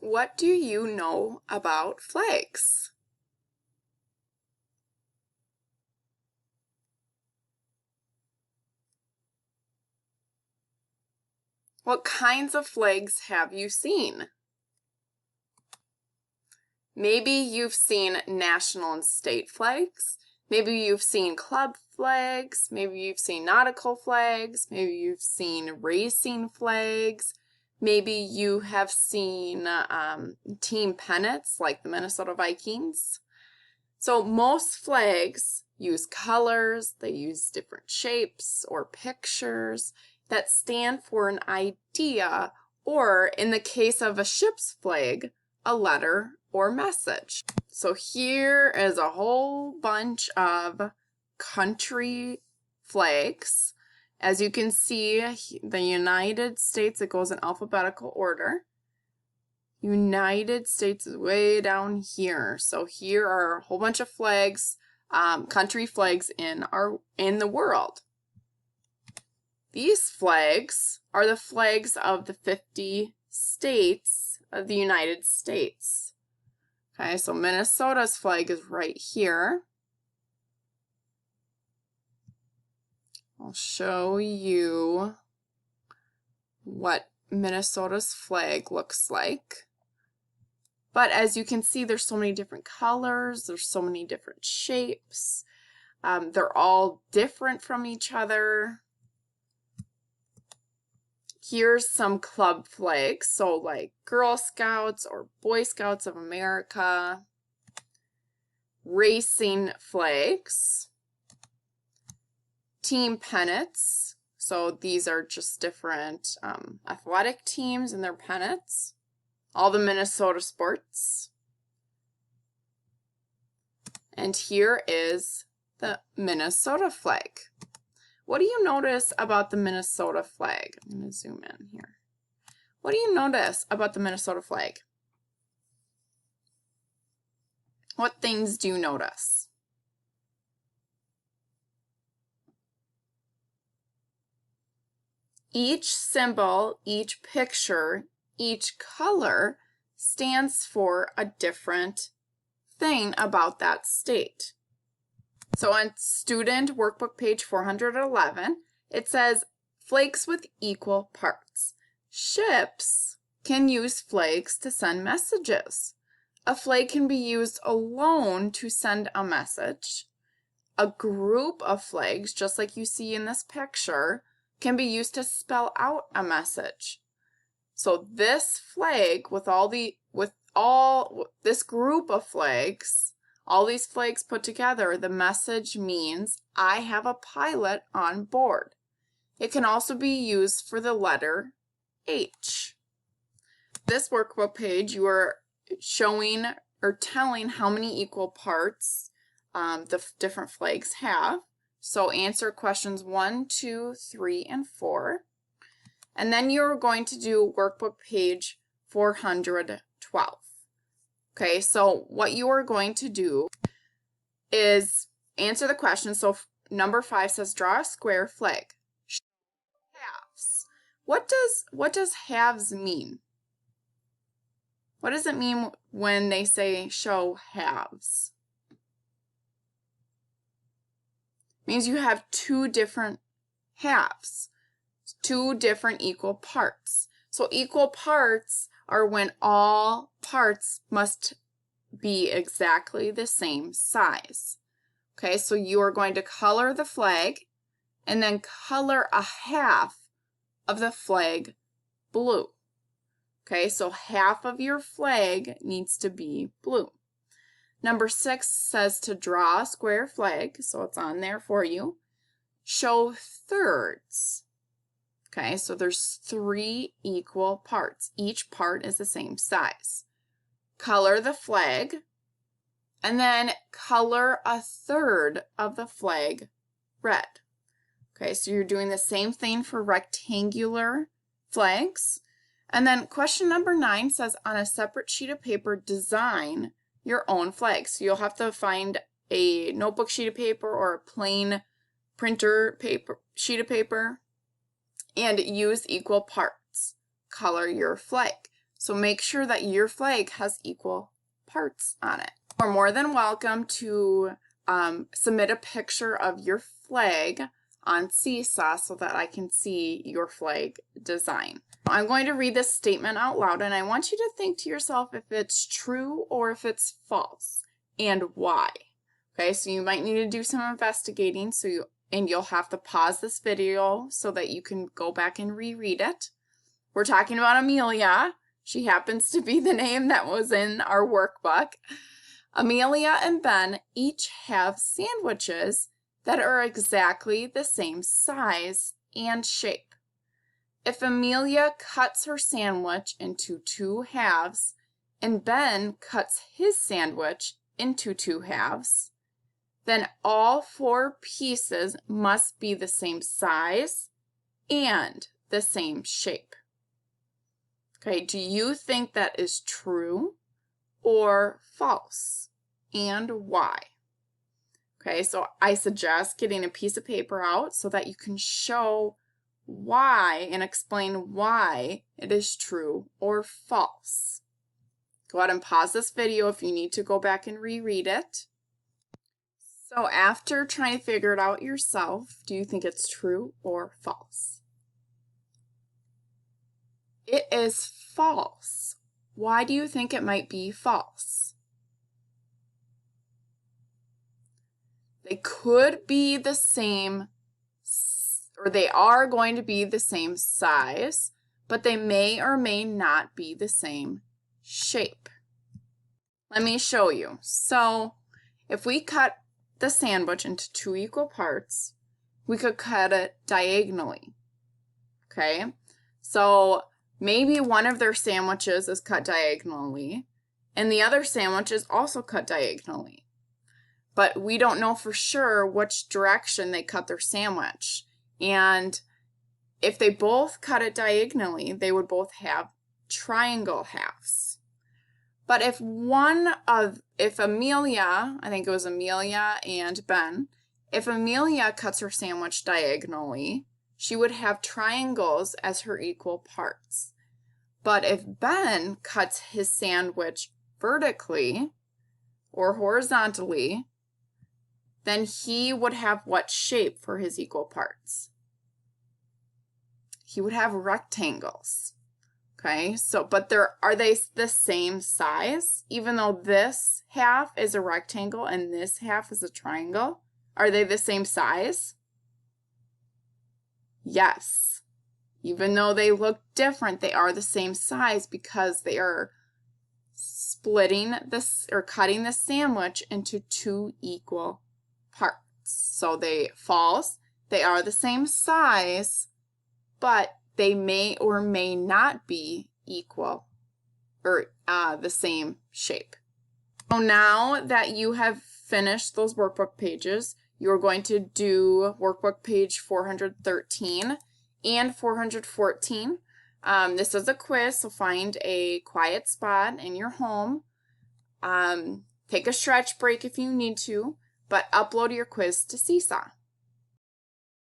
What do you know about flags? What kinds of flags have you seen? Maybe you've seen national and state flags. Maybe you've seen club flags. Maybe you've seen nautical flags. Maybe you've seen racing flags. Maybe you have seen team pennants like the Minnesota Vikings. So most flags use colors, they use different shapes or pictures that stand for an idea, or in the case of a ship's flag, a letter or message. So here is a whole bunch of country flags. As you can see, the United States, it goes in alphabetical order. United States is way down here. So here are a whole bunch of flags, country flags in the world. These flags are the flags of the 50 states of the United States. Okay, so Minnesota's flag is right here. I'll show you what Minnesota's flag looks like. But as you can see, there's so many different colors, there's so many different shapes. They're all different from each other. Here's some club flags, so like Girl Scouts or Boy Scouts of America. Racing flags. Team pennants, so these are just different athletic teams and their pennants. All the Minnesota sports. And here is the Minnesota flag. What do you notice about the Minnesota flag? I'm going to zoom in here. What do you notice about the Minnesota flag? What things do you notice? Each symbol, each picture, each color stands for a different thing about that state. So on student workbook page 411, it says flags with equal parts. Ships can use flags to send messages. A flag can be used alone to send a message. A group of flags, just like you see in this picture, can be used to spell out a message. So this flag this group of flags, all these flags put together, the message means I have a pilot on board. It can also be used for the letter H. This workbook page, you are showing or telling how many equal parts the different flags have. So answer questions 1, 2, 3, and 4. And then you're going to do workbook page 412. Okay, so what you are going to do is answer the question. So number 5 says draw a square flag. Halves. What does halves mean? What does it mean when they say show halves? It means you have two different halves, two different equal parts. So equal parts are when all parts must be exactly the same size. Okay, so you are going to color the flag and then color a half of the flag blue. Okay, so half of your flag needs to be blue. Number 6 says to draw a square flag, so it's on there for you. Show thirds. Okay, so there's 3 equal parts. Each part is the same size. Color the flag, and then color a third of the flag red. Okay, so you're doing the same thing for rectangular flags. And then question number 9 says on a separate sheet of paper, design your own flag. So you'll have to find a notebook sheet of paper or a plain printer sheet of paper and use equal parts. Color your flag. So make sure that your flag has equal parts on it. You're more than welcome to submit a picture of your flag on Seesaw so that I can see your flag design. I'm going to read this statement out loud, and I want you to think to yourself if it's true or if it's false and why. Okay, so you might need to do some investigating, and you'll have to pause this video so that you can go back and reread it. We're talking about Amelia. She happens to be the name that was in our workbook. Amelia and Ben each have sandwiches that are exactly the same size and shape. If Amelia cuts her sandwich into 2 halves and Ben cuts his sandwich into 2 halves, then all 4 pieces must be the same size and the same shape. Okay, do you think that is true or false, and why? Okay, so I suggest getting a piece of paper out so that you can show why and explain why it is true or false. Go ahead and pause this video if you need to go back and reread it. So after trying to figure it out yourself, do you think it's true or false? It is false. Why do you think it might be false? They could be the same, or they are going to be the same size, but they may or may not be the same shape. Let me show you. So if we cut the sandwich into 2 equal parts, we could cut it diagonally. Okay, so maybe one of their sandwiches is cut diagonally, and the other sandwich is also cut diagonally. But we don't know for sure which direction they cut their sandwich. And if they both cut it diagonally, they would both have triangle halves. But if Amelia, I think it was Amelia and Ben, if Amelia cuts her sandwich diagonally, she would have triangles as her equal parts. But if Ben cuts his sandwich vertically or horizontally, then he would have what shape for his equal parts? He would have rectangles. Okay, so but are they the same size? Even though this half is a rectangle and this half is a triangle, are they the same size? Yes. Even though they look different, they are the same size because they are splitting this or cutting the sandwich into 2 equal parts. So they are the same size, but they may or may not be equal or the same shape. So now that you have finished those workbook pages, you're going to do workbook page 413 and 414. This is a quiz, so find a quiet spot in your home. Take a stretch break if you need to, but upload your quiz to Seesaw.